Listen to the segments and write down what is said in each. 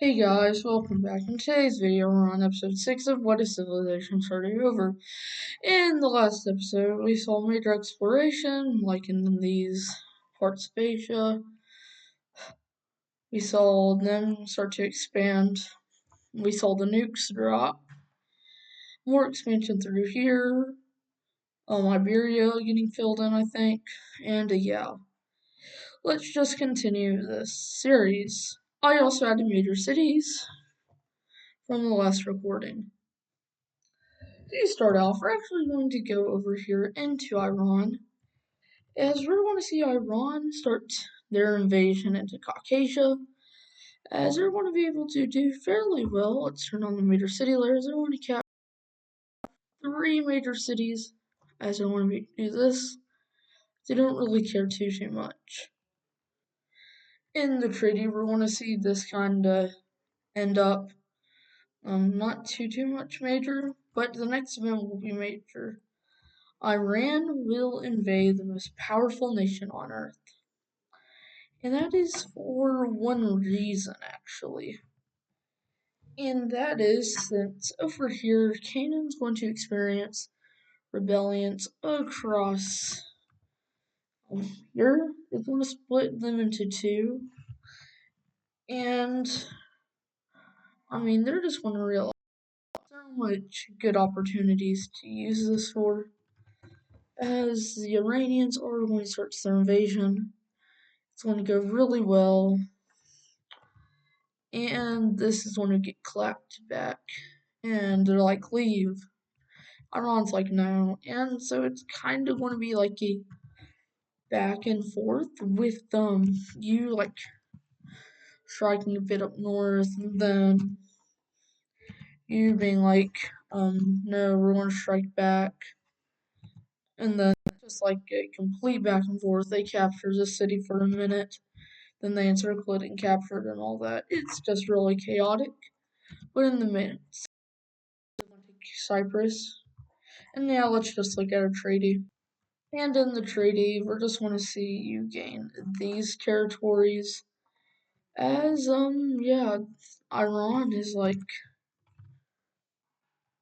Hey guys, welcome back. In today's video, we're on episode 6 of What is Civilization Starting Over. In the last episode, we saw major exploration, like in these parts of Asia. We saw them start to expand. We saw the nukes drop. More expansion through here. Iberia getting filled in, I think. And yeah, let's just continue this series. I also added major cities from the last recording. To start off, we're actually going to go over here into Iran, as we're going to see Iran start their invasion into Caucasia, as they're going to be able to do fairly well. Let's turn on the major city layers. They're going to capture 3 major cities, as they want to do this. They don't really care too much. In the treaty, we're going to see this kind of end up not too much major, but the next event will be major. Iran will invade the most powerful nation on earth. And that is for one reason, actually. And that is since over here, Canaan's going to experience rebellions across here. It's going to split them into two. And, they're just going to realize so much good opportunities to use this for. As the Iranians are going to start their invasion, it's going to go really well. And this is going to get clapped back. And they're like, leave. Iran's like, no. And so it's kind of going to be like a back and forth with you like striking a bit up north, and then you being like, no, we're going to strike back. And then just like a complete back and forth. They capture the city for a minute, then they encircle it and capture it and all that. It's just really chaotic. But in the minutes, Cyprus. And yeah, let's just look at a treaty. And in the treaty, we're just want to see you gain these territories. As, Iran is like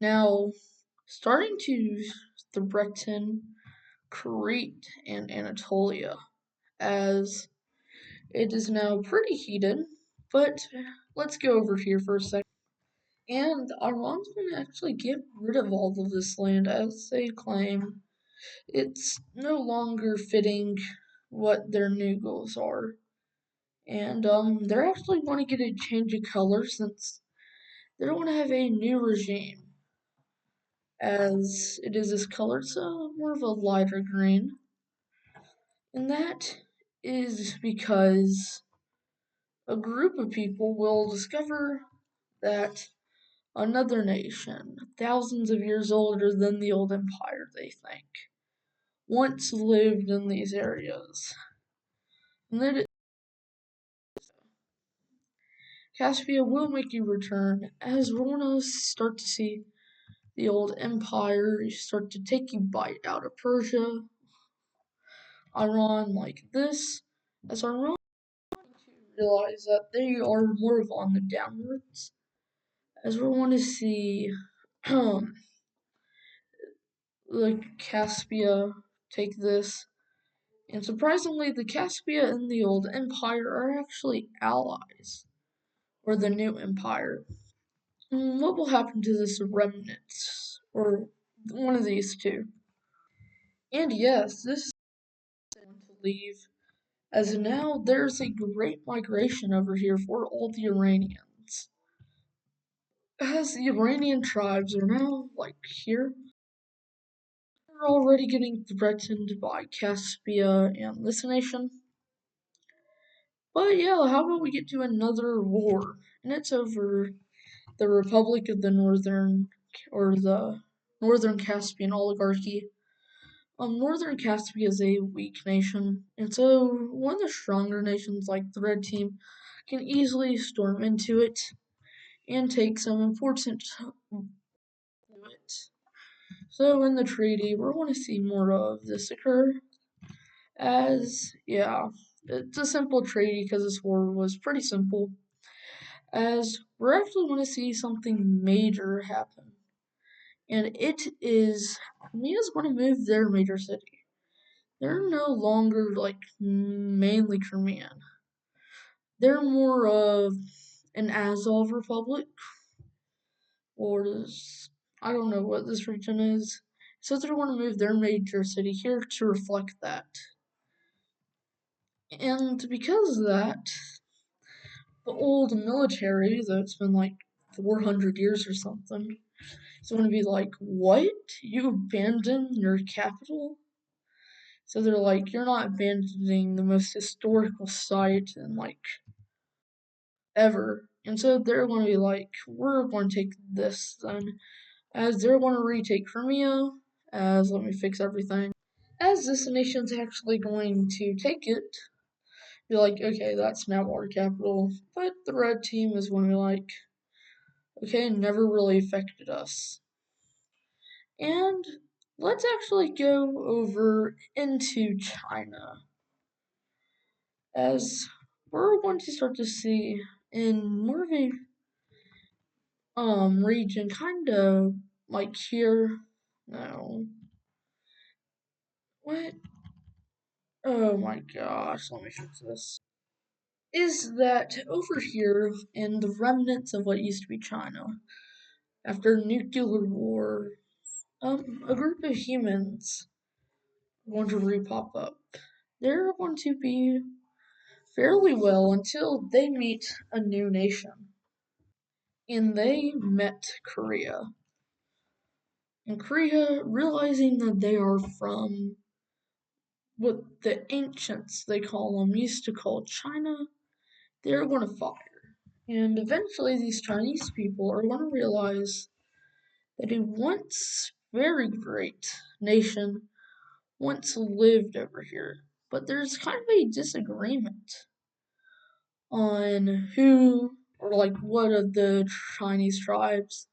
now starting to threaten Crete and Anatolia, as it is now pretty heated. But let's go over here for a second. And Iran's going to actually get rid of all of this land, as they claim it's no longer fitting what their new goals are. And they're actually going to get a change of color since they're going to have a new regime. As it is this color, it's more of a lighter green. And that is because a group of people will discover that another nation, thousands of years older than the old empire, they think, once lived in these areas. And that Caspia will make a return, as we're going to start to see the old empire start to take a bite out of Persia, Iran like this, as Iran realize that they are more of on the downwards, as we want to see the Caspia take this. And surprisingly, the Caspia and the old empire are actually allies, or the new empire. What will happen to this remnants, or one of these two? And yes, this is going to leave, as now there's a great migration over here for all the Iranians. As the Iranian tribes are now, like here, they're already getting threatened by Caspia and this nation. But yeah, how about we get to another war? And it's over the Republic of the Northern, or the Northern Caspian Oligarchy. Northern Caspia is a weak nation, and so one of the stronger nations, like the Red Team, can easily storm into it and take some important it. So in the treaty, we're going to see more of this occur, as, yeah, it's a simple treaty because this war was pretty simple, as we're actually going to see something major happen. And it is Korea's going to move their major city. They're no longer like mainly Crimean. They're more of an Azov Republic, or I don't know what this region is. So they're going to move their major city here to reflect that. And because of that, the old military, though it's been like 400 years or something, it's going to be like, what? You abandoned your capital? So they're like, you're not abandoning the most historical site in like ever. And so they're going to be like, we're going to take this then, as they're going to retake Crimea, as let me fix everything. As this nation's actually going to take it, be like, okay, that's now our capital. But the red team is going to be like, okay, never really affected us. And let's actually go over into China, as we're going to start to see in more of a region, kind of like here. No, what? Oh my gosh, let me fix this. Is that over here in the remnants of what used to be China after nuclear war, a group of humans want to repop up. They're going to be fairly well until they meet a new nation. And they met Korea. And Korea, realizing that they are from what the ancients, they call them, used to call China, they're going to fire. And eventually, these Chinese people are going to realize that a once very great nation once lived over here. But there's kind of a disagreement on who or like what of the Chinese tribes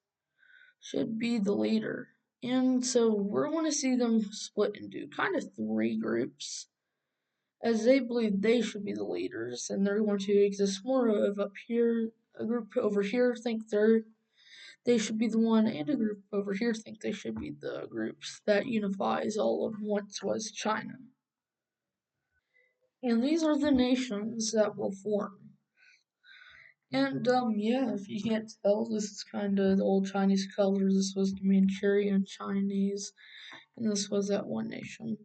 should be the leader. And so we're going to see them split into kind of three groups, as they believe they should be the leaders, and they're going to exist more of up here. A group over here think they should be the one, and a group over here think they should be the groups that unifies all of once was China. And these are the nations that will form. And yeah, if you can't tell, this is kind of the old Chinese colors. This was the Manchurian Chinese, and this was that one nation.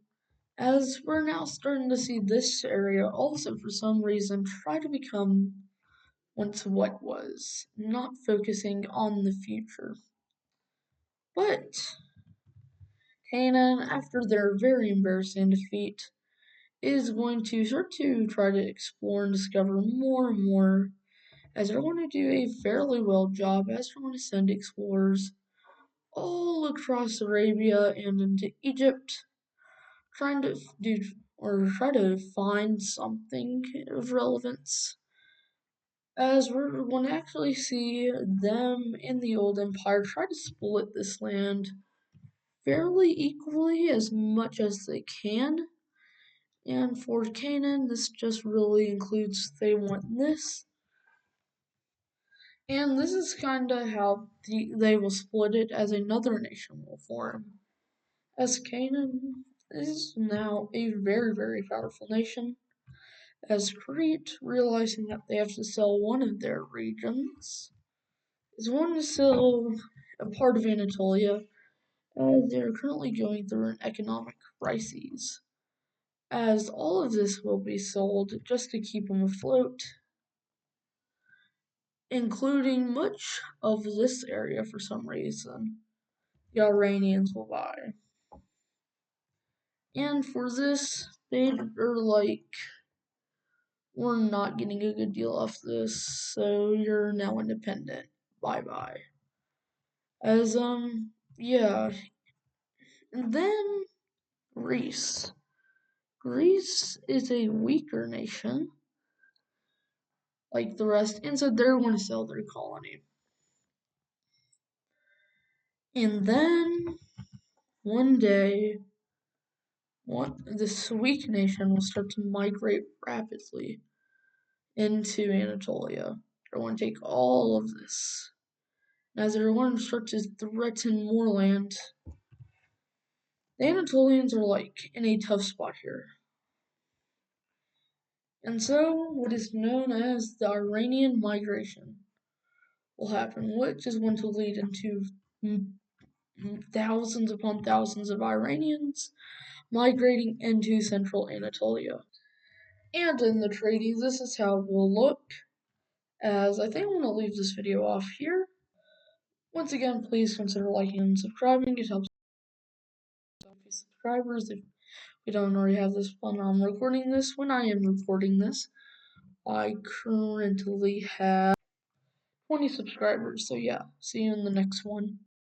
As we're now starting to see this area also, for some reason, try to become once what was, not focusing on the future. But Canaan, after their very embarrassing defeat, is going to start to try to explore and discover more and more, as they're going to do a fairly well job, as they're going to send explorers all across Arabia and into Egypt, trying to do or try to find something of relevance. As we're going to actually see them in the old empire try to split this land fairly equally as much as they can. And for Canaan, this just really includes they want this. And this is kind of how they will split it, as another nation will form. As Canaan is now a very, very powerful nation, as Crete, realizing that they have to sell one of their regions, is wanting to sell a part of Anatolia, as they're currently going through an economic crisis, as all of this will be sold just to keep them afloat, including much of this area for some reason. The Iranians will buy. And for this, they are like, we're not getting a good deal off this, so you're now independent. Bye bye. As, yeah. And then Greece. Greece is a weaker nation, like the rest, and so they're going to sell their colony. And then, one day, this weak nation will start to migrate rapidly into Anatolia. Everyone take all of this. And as everyone starts to threaten more land, the Anatolians are like in a tough spot here. And so, what is known as the Iranian migration will happen, which is going to lead into thousands upon thousands of Iranians migrating into central Anatolia. And in the treaty, this is how it will look, as I think I'm going to leave this video off here. Once again, please consider liking and subscribing. It helps subscribers if you don't already have this when I'm recording this. When I am recording this, I currently have 20 subscribers. So yeah, see you in the next one.